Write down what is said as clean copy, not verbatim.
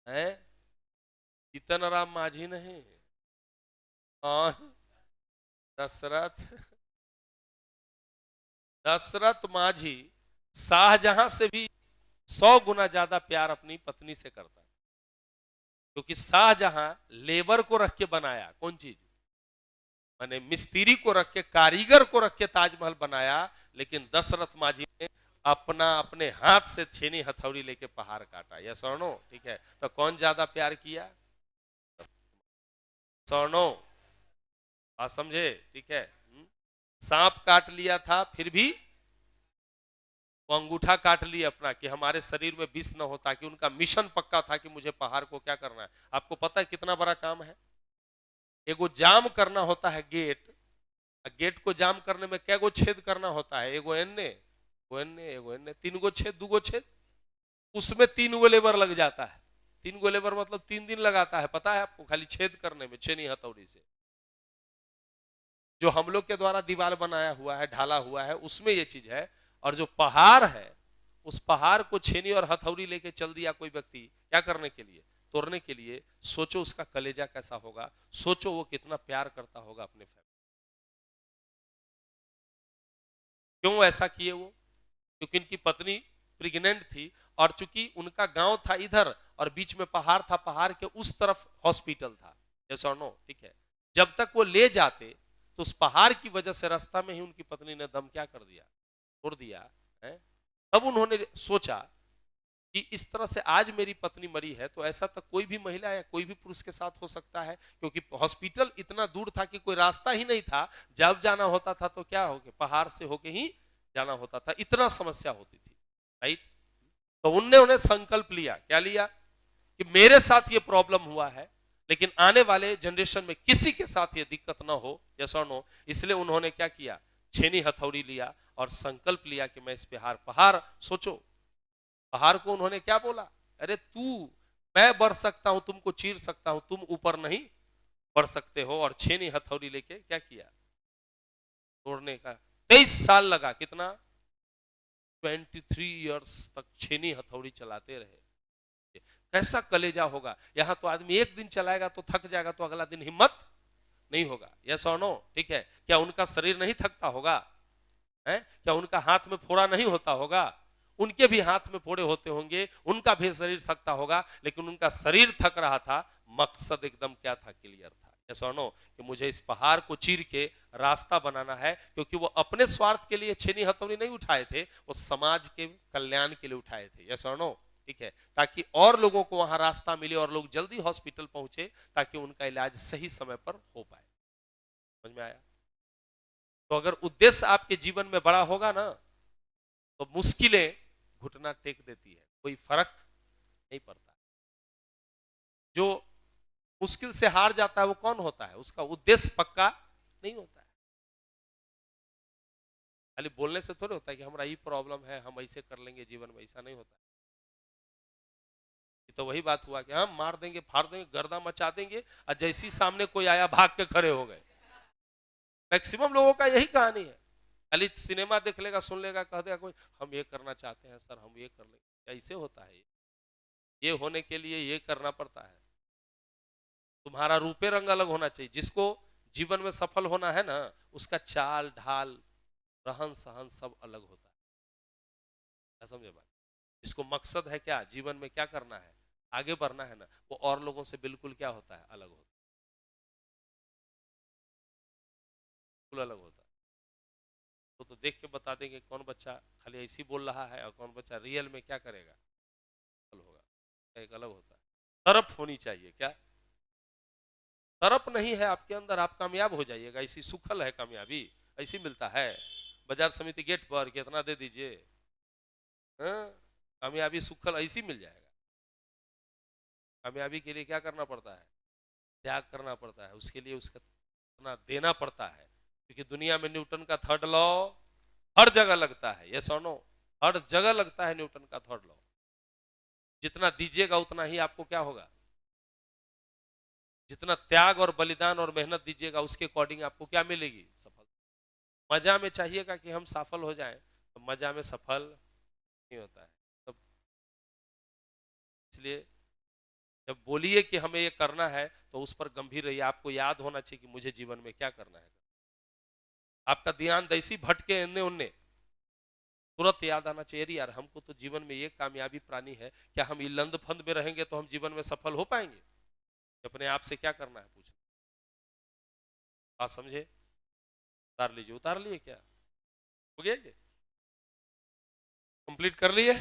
है जीतन राम मांझी नहीं, कौन? दशरथ। दशरथ मांझी शाहजहां से भी 100 गुना ज्यादा प्यार अपनी पत्नी से करता है, क्योंकि शाहजहां लेबर को रख के बनाया कौन चीज, माने मिस्त्री को रख के, कारीगर को रख के ताजमहल बनाया, लेकिन दशरथ मांझी ने अपना अपने हाथ से छेनी हथौड़ी लेके पहाड़ काटा। यह स्वर्णो ठीक है, तो कौन ज्यादा प्यार किया? स्वर्णो, बात समझे? ठीक है। सांप काट लिया था फिर भी वो अंगूठा काट लिया अपना कि हमारे शरीर में विष न हो, ताकि उनका मिशन पक्का था कि मुझे पहाड़ को क्या करना है। आपको पता है कितना बड़ा काम है? एगो जाम करना होता है गेट, गेट को जाम करने में क्या गो छेद करना होता है? एगो एन्ने, एगो एन्ने, एगो एन्ने, 3 गो छेद, 2 गो छेद, उसमें 3 गो लेबर लग जाता है। 3 गो लेबर मतलब 3 दिन लगाता है, पता है आपको, खाली छेद करने में छेनी हथौड़ी से। जो हम लोग के द्वारा दीवार बनाया हुआ है, ढाला हुआ है, उसमें ये चीज है। और जो पहाड़ है, उस पहाड़ को छेनी और हथौड़ी लेके चल दिया कोई व्यक्ति, क्या करने के लिए? तोड़ने के लिए। सोचो उसका कलेजा कैसा होगा, सोचो वो कितना प्यार करता होगा अपने फैमिली। क्यों ऐसा किए वो? क्योंकि इनकी पत्नी प्रेग्नेंट थी, और चूंकि उनका गांव था इधर और बीच में पहाड़ था, पहाड़ के उस तरफ हॉस्पिटल था। यस और नो? ठीक है। जब तक वो ले जाते तो उस पहाड़ की वजह से रास्ता में ही उनकी पत्नी ने दम क्या कर दिया, तोड़ दिया है। तब उन्होंने सोचा कि इस तरह से आज मेरी पत्नी मरी है, तो ऐसा तो कोई भी महिला या कोई भी पुरुष के साथ हो सकता है, क्योंकि हॉस्पिटल इतना दूर था कि कोई रास्ता ही नहीं था। जब जाना होता था तो क्या हो गया, पहाड़ से होके ही जाना होता था, इतना समस्या होती थी। राइट? तो उनने उन्हें संकल्प लिया, क्या लिया? कि मेरे साथ ये प्रॉब्लम हुआ है, लेकिन आने वाले जनरेशन में किसी के साथ ये दिक्कत ना हो। यस और नो? इसलिए उन्होंने क्या किया, छेनी हथौड़ी लिया और संकल्प लिया कि मैं इस पहाड़ पहाड़ सोचो, पहाड़ को उन्होंने क्या बोला? अरे तू, मैं बढ़ सकता हूं, तुमको चीर सकता हूं, तुम ऊपर नहीं बढ़ सकते हो। और छेनी हथौड़ी लेके क्या किया, तोड़ने का। 23 साल लगा, कितना? 23 ईयर्स तक छेनी हथौड़ी चलाते रहे। कैसा कलेजा होगा। यहां तो आदमी एक दिन चलाएगा तो थक जाएगा, तो अगला दिन हिम्मत नहीं होगा। यस और नो? ठीक है। क्या उनका शरीर नहीं थकता होगा? है? क्या उनका हाथ में फोड़ा नहीं होता होगा? उनके भी हाथ में फोड़े होते होंगे, उनका भी शरीर थकता होगा, लेकिन उनका शरीर थक रहा था, मकसद एकदम क्या था, क्लियर था। यस और नो? कि मुझे इस पहाड़ को चीर के रास्ता बनाना है, क्योंकि वो अपने स्वार्थ के लिए छेनी हथौड़ी नहीं उठाए थे, वो समाज के कल्याण के लिए उठाए थे। यस और नो? ठीक है। ताकि और लोगों को वहां रास्ता मिले और लोग जल्दी हॉस्पिटल पहुंचे, ताकि उनका इलाज सही समय पर हो पाए। समझ में आया? तो अगर उद्देश्य आपके जीवन में बड़ा होगा ना, तो मुश्किलें घुटना टेक देती है, कोई फर्क नहीं पड़ता। जो मुश्किल से हार जाता है वो कौन होता है? उसका उद्देश्य पक्का नहीं होता है। खाली बोलने से थोड़े होता है कि हमारा ये प्रॉब्लम है, हम ऐसे कर लेंगे जीवन में, ऐसा नहीं होता है। ये तो वही बात हुआ कि हम मार देंगे, फाड़ देंगे, गर्दा मचा देंगे, और जैसी सामने कोई आया भाग के खड़े हो गए। मैक्सिमम लोगों का यही कहानी है। खाली सिनेमा देख लेगा, सुन लेगा, कह देगा कोई हम ये करना चाहते हैं सर, हम ये कर लेंगे। ऐसे होता है? ये होने के लिए ये करना पड़ता है। तुम्हारा रूपे रंग अलग होना चाहिए। जिसको जीवन में सफल होना है ना, उसका चाल ढाल, रहन सहन सब अलग होता है। समझे बात? जिसको मकसद है क्या, जीवन में क्या करना है, आगे बढ़ना है ना, वो और लोगों से बिल्कुल क्या होता है, अलग होता है। बिल्कुल अलग होता है। तो देख के बता देंगे कौन बच्चा खाली ऐसी बोल रहा है और कौन बच्चा रियल में क्या करेगा, अलग होगा। एक अलग होता है। तरफ होनी चाहिए क्या? तरफ नहीं है आपके अंदर, आप कामयाब हो जाइएगा। ऐसी सुखल है कामयाबी, ऐसी मिलता है। बाजार समिति गेट पर कितना दे दीजिए, हाँ? कामयाबी सुखल ऐसी मिल जाएगा। कामयाबी के लिए क्या करना पड़ता है, त्याग करना पड़ता है, उसके लिए उसका इतना देना पड़ता है। क्योंकि दुनिया में न्यूटन का थर्ड लॉ हर जगह लगता है। ये सुनो, हर जगह लगता है न्यूटन का थर्ड लॉ। जितना दीजिएगा उतना ही आपको क्या होगा, जितना त्याग और बलिदान और मेहनत दीजिएगा उसके अकॉर्डिंग आपको क्या मिलेगी, सफल। मजा में चाहिएगा कि हम सफल हो जाएं, तो मजा में सफल नहीं होता है। तो इसलिए जब बोलिए कि हमें ये करना है तो उस पर गंभीर रहिए। आपको याद होना चाहिए कि मुझे जीवन में क्या करना है। आपका ध्यान दैसी भटके इन्ने उन्ने, तुरंत याद आना चाहिए, अरे यार हमको तो जीवन में ये कामयाबी पानी है, क्या हम लंद फंद में रहेंगे तो हम जीवन में सफल हो पाएंगे? अपने आप से क्या करना है पूछना। बात समझे? उतार लीजिए। उतार लिए क्या? हो गया? ये कंप्लीट कर लिए?